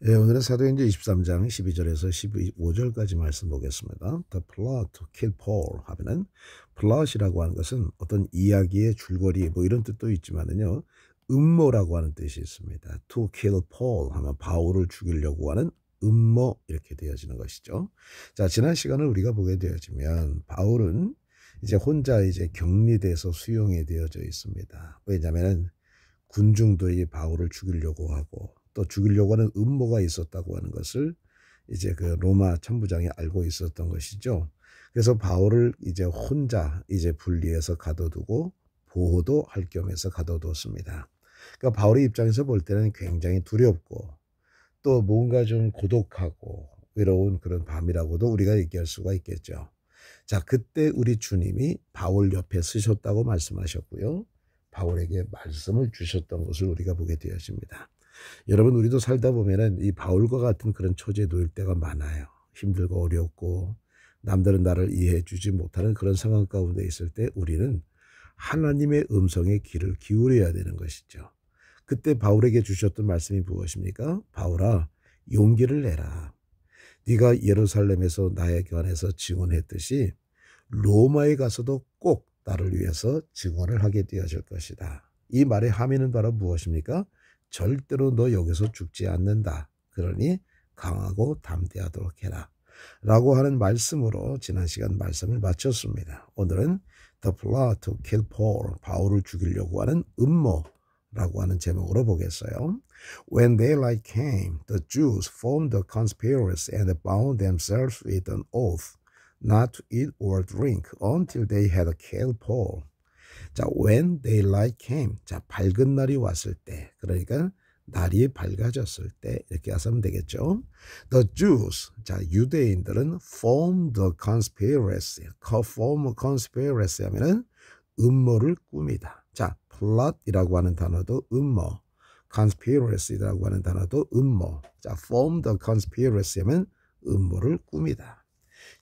예, 오늘은 사도행전 23장 12절에서 15절까지 말씀 보겠습니다. The plot to kill Paul 하면은 plot이라고 하는 것은 어떤 이야기의 줄거리 뭐 이런 뜻도 있지만은요. 음모라고 하는 뜻이 있습니다. To kill Paul 하면 바울을 죽이려고 하는 음모 이렇게 되어지는 것이죠. 자, 지난 시간을 우리가 보게 되어지면 바울은 이제 혼자 이제 격리돼서 수용이 되어져 있습니다. 왜냐하면은 군중들이 바울을 죽이려고 하고 또 죽이려고 하는 음모가 있었다고 하는 것을 이제 그 로마 천부장이 알고 있었던 것이죠. 그래서 바울을 이제 혼자 이제 분리해서 가둬두고 보호도 할 겸해서 가둬뒀습니다. 그러니까 바울의 입장에서 볼 때는 굉장히 두렵고 또 뭔가 좀 고독하고 외로운 그런 밤이라고도 우리가 얘기할 수가 있겠죠. 자, 그때 우리 주님이 바울 옆에 서셨다고 말씀하셨고요. 바울에게 말씀을 주셨던 것을 우리가 보게 되었습니다. 여러분, 우리도 살다 보면은 이 바울과 같은 그런 처지에 놓일 때가 많아요. 힘들고 어렵고 남들은 나를 이해해 주지 못하는 그런 상황 가운데 있을 때 우리는 하나님의 음성에 귀를 기울여야 되는 것이죠. 그때 바울에게 주셨던 말씀이 무엇입니까? 바울아, 용기를 내라. 네가 예루살렘에서 나에 관해서 증언했듯이 로마에 가서도 꼭 나를 위해서 증언을 하게 되어질 것이다. 이 말의 함의는 바로 무엇입니까? 절대로 너 여기서 죽지 않는다. 그러니 강하고 담대하도록 해라. 라고 하는 말씀으로 지난 시간 말씀을 마쳤습니다. 오늘은 The plot to kill Paul, 바울을 죽이려고 하는 음모라고 하는 제목으로 보겠어요. When daylight came, the Jews formed a conspiracy and bound themselves with an oath not to eat or drink until they had killed Paul. 자, when daylight came. 자, 밝은 날이 왔을 때. 그러니까 날이 밝아졌을 때 이렇게 하시면 되겠죠. The Jews. 자, 유대인들은 formed the conspiracy. form a conspiracy 하면은 음모를 꾸미다. 자, plot이라고 하는 단어도 음모. conspiracy라고 하는 단어도 음모. 자, form the conspiracy 하면 음모를 꾸미다.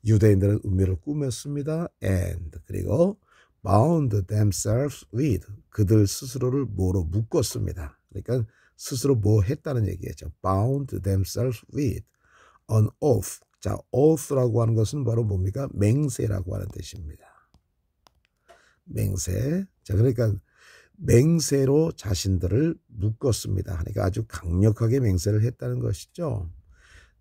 유대인들은 음모를 꾸몄습니다. And 그리고 bound themselves with 그들 스스로를 뭐로 묶었습니다. 그러니까 스스로 뭐 했다는 얘기겠죠. bound themselves with an oath. 자, oath라고 하는 것은 바로 뭡니까? 맹세라고 하는 뜻입니다. 맹세. 자, 그러니까 맹세로 자신들을 묶었습니다. 그러니까 아주 강력하게 맹세를 했다는 것이죠.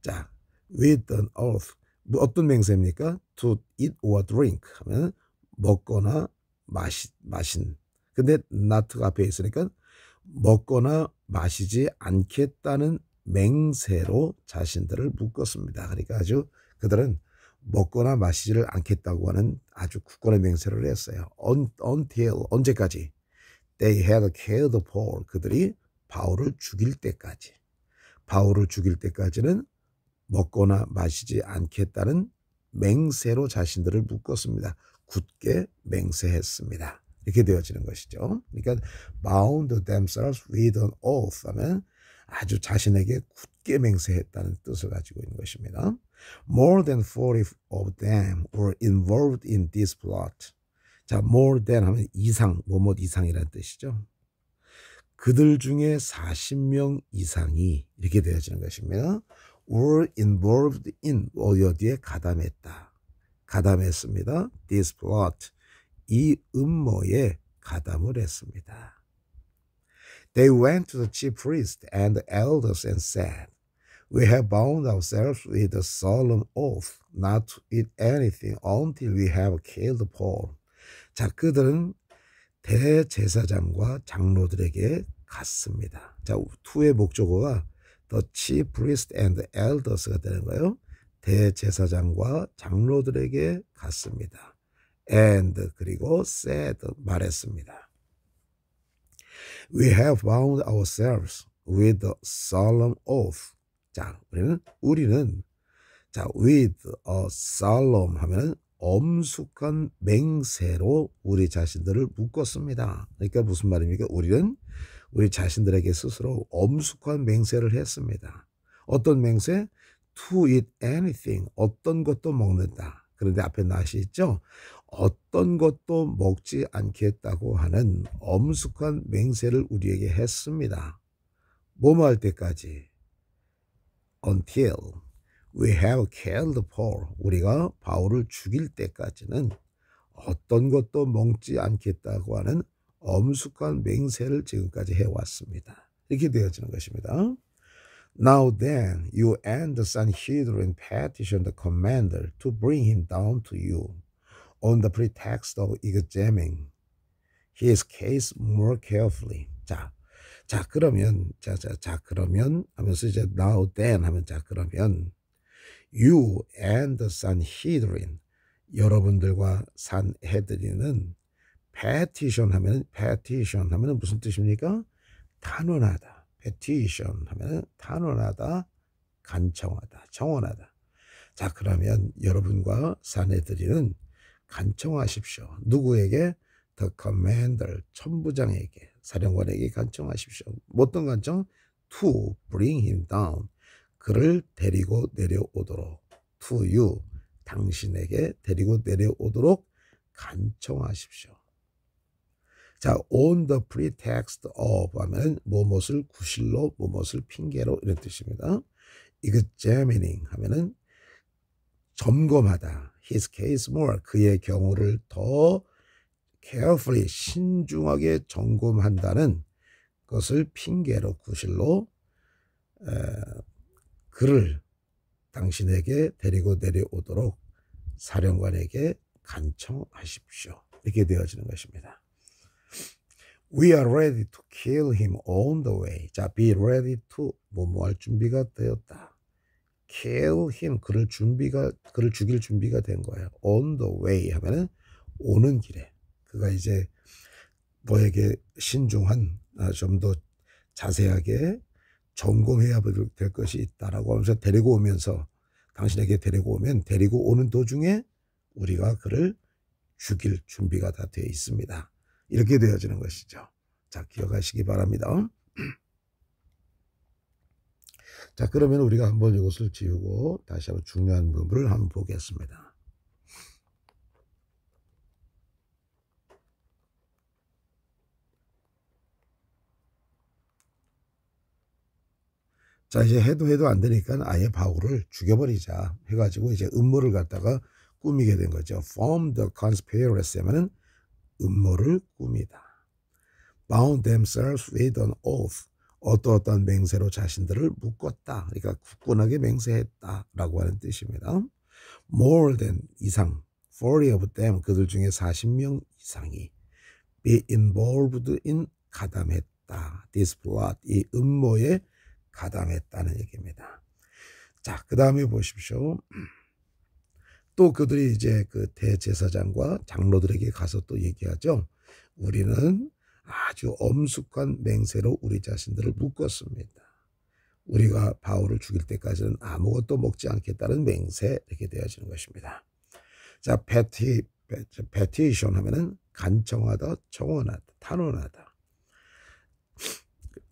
자, with an oath. 뭐 어떤 맹세입니까? To eat or drink 하면 먹거나 마신. 근데 not가 앞에 있으니까 먹거나 마시지 않겠다는 맹세로 자신들을 묶었습니다. 그러니까 아주 그들은 먹거나 마시지를 않겠다고 하는 아주 굳건한 맹세를 했어요. Until 언제까지? They had killed Paul. 그들이 바울을 죽일 때까지. 바울을 죽일 때까지는 먹거나 마시지 않겠다는 맹세로 자신들을 묶었습니다. 굳게 맹세했습니다. 이렇게 되어지는 것이죠. 그러니까 bound themselves with an oath 하면 아주 자신에게 굳게 맹세했다는 뜻을 가지고 있는 것입니다. More than 40 of them were involved in this plot. 자, more than 하면 이상, 뭐뭐 이상이라는 뜻이죠. 그들 중에 40명 이상이 이렇게 되어지는 것입니다. were involved in 어디에 가담했다. 가담했습니다. This plot. 이 음모에 가담을 했습니다. They went to the chief priest and the elders and said, We have bound ourselves with a solemn oath not to eat anything until we have killed Paul. 자, 그들은 대제사장과 장로들에게 갔습니다. 자, to의 목적어가 the chief priest and the elders가 되는 거예요. 대제사장과 장로들에게 갔습니다. And 그리고 said 말했습니다. We have bound ourselves with a solemn oath. 자, 우리는 자, with a solemn 하면은 엄숙한 맹세로 우리 자신들을 묶었습니다. 그러니까 무슨 말입니까? 우리는 우리 자신들에게 스스로 엄숙한 맹세를 했습니다. 어떤 맹세? To eat anything. 어떤 것도 먹는다. 그런데 앞에 not이 있죠? 어떤 것도 먹지 않겠다고 하는 엄숙한 맹세를 우리에게 했습니다. 뭐뭐 할 때까지? until we have killed Paul. 우리가 바울을 죽일 때까지는 어떤 것도 먹지 않겠다고 하는 엄숙한 맹세를 지금까지 해왔습니다. 이렇게 되어지는 것입니다. Now then, you and the Sanhedrin petition the commander to bring him down to you on the pretext of examining his case more carefully. 그러면 하면서 이제 now then 하면 그러면 you and the Sanhedrin 여러분들과 산헤드린은 petition 하면은 무슨 뜻입니까? 탄원하다. petition 하면은 탄원하다, 간청하다, 청원하다. 자, 그러면 여러분과 산헤드린은 간청하십시오. 누구에게? The commander, 천부장에게, 사령관에게 간청하십시오. 어떤 간청? To bring him down. 그를 데리고 내려오도록. To you. 당신에게 데리고 내려오도록 간청하십시오. 자, on the pretext of 하면 무엇을 구실로, 무엇을 핑계로 이런 뜻입니다. examining 하면은 점검하다. his case more. 그의 경우를 더 carefully, 신중하게 점검한다는 것을 핑계로, 구실로 그를 당신에게 데리고 내려오도록 사령관에게 간청하십시오. 이렇게 되어지는 것입니다. We are ready to kill him on the way. 자, be ready to 뭐할 준비가 되었다. kill him, 그를 죽일 준비가 된 거예요. on the way 하면은 오는 길에. 그가 이제 너에게 신중한, 좀 더 자세하게 점검해야 될 것이 있다라고 하면서 데리고 오면서, 당신에게 데리고 오면 데리고 오는 도중에 우리가 그를 죽일 준비가 다 되어 있습니다. 이렇게 되어지는 것이죠. 자, 기억하시기 바랍니다. 자, 그러면 우리가 한번 이것을 지우고 다시 한번 중요한 부분을 한번 보겠습니다. 자, 이제 해도 안 되니까 아예 바울을 죽여버리자 해가지고 이제 음모를 갖다가 꾸미게 된 거죠. Form the conspiracy 하면은 음모를 꾸미다. Bound themselves with an oath. 어떠한 맹세로 자신들을 묶었다. 그러니까 굳건하게 맹세했다라고 하는 뜻입니다. More than 이상, 40 of them, 그들 중에 40명 이상이 be involved in, 가담했다. This plot, 이 음모에 가담했다는 얘기입니다. 자, 그 다음에 보십시오. 또 그들이 이제 그 대제사장과 장로들에게 가서 또 얘기하죠. 우리는 아주 엄숙한 맹세로 우리 자신들을 묶었습니다. 우리가 바울을 죽일 때까지는 아무것도 먹지 않겠다는 맹세, 이렇게 되어지는 것입니다. 자, petition 하면은 간청하다, 청원하다, 탄원하다.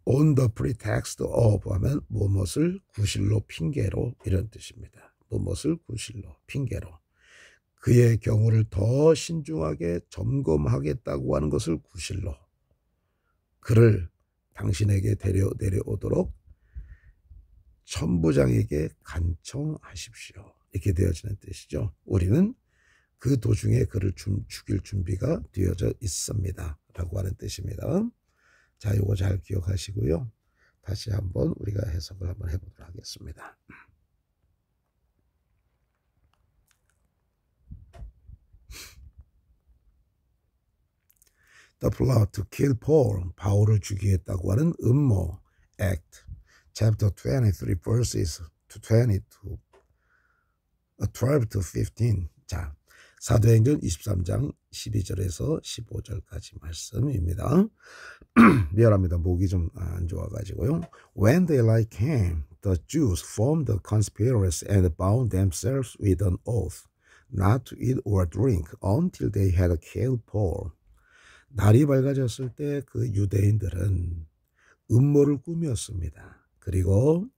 On the pretext of 하면 무엇을 구실로, 핑계로, 이런 뜻입니다. 무엇을 구실로, 핑계로. 그의 경우를 더 신중하게 점검하겠다고 하는 것을 구실로. 그를 당신에게 내려오도록 천부장에게 간청하십시오. 이렇게 되어지는 뜻이죠. 우리는 그 도중에 그를 죽일 준비가 되어져 있습니다. 라고 하는 뜻입니다. 자, 이거 잘 기억하시고요. 다시 한번 우리가 해석을 한번 해보도록 하겠습니다. The plot to kill Paul, 바울을 죽이겠다고 하는 음모, act, chapter 23, verses 12 to 15. 자, 사도행전 23장 12절에서 15절까지 말씀입니다. 미안합니다. 목이 좀 안 좋아가지고요. When daylight came, the Jews formed a conspiracy and bound themselves with an oath not to eat or drink until they had killed Paul. 날이 밝아졌을 때 그 유대인들은 음모를 꾸몄습니다. 그리고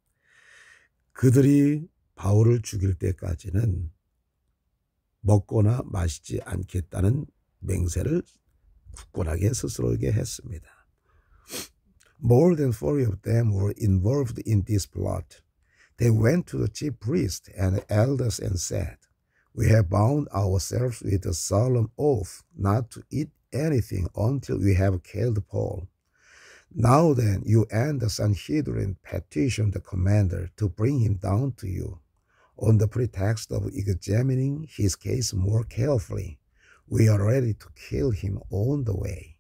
그들이 바울을 죽일 때까지는 먹거나 마시지 않겠다는 맹세를 굳건하게 스스로에게 했습니다. More than 40 of them were involved in this plot. They went to the chief priests and elders and said, "We have bound ourselves with a solemn oath not to eat anything until we have killed Paul. Now then, you and the Sanhedrin petition the commander to bring him down to you. On the pretext of examining his case more carefully, we are ready to kill him on the way."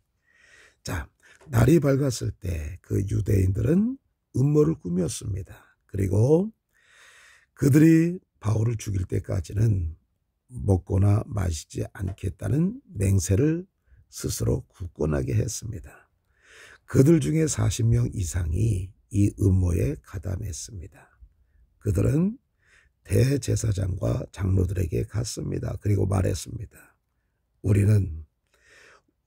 자, 날이 밝았을 때 그 유대인들은 음모를 꾸몄습니다. 그리고 그들이 바울을 죽일 때까지는 먹거나 마시지 않겠다는 맹세를 스스로 굳건하게 했습니다. 그들 중에 40명 이상이 이 음모에 가담했습니다. 그들은 대제사장과 장로들에게 갔습니다. 그리고 말했습니다.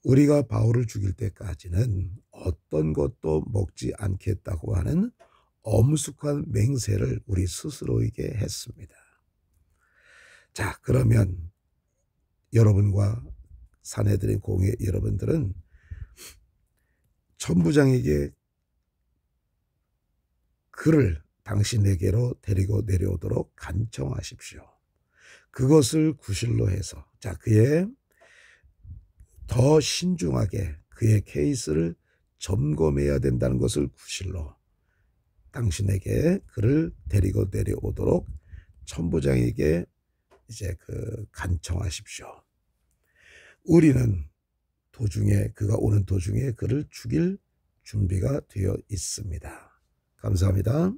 우리가 바울을 죽일 때까지는 어떤 것도 먹지 않겠다고 하는 엄숙한 맹세를 우리 스스로에게 했습니다. 자, 그러면 여러분과 사내들의 공회 여러분들은 천부장에게 그를 당신에게로 데리고 내려오도록 간청하십시오. 그것을 구실로 해서 그의 더 신중하게 그의 케이스를 점검해야 된다는 것을 구실로 당신에게 그를 데리고 내려오도록 천부장에게 이제 간청하십시오. 우리는 그가 오는 도중에 그를 죽일 준비가 되어 있습니다. 감사합니다.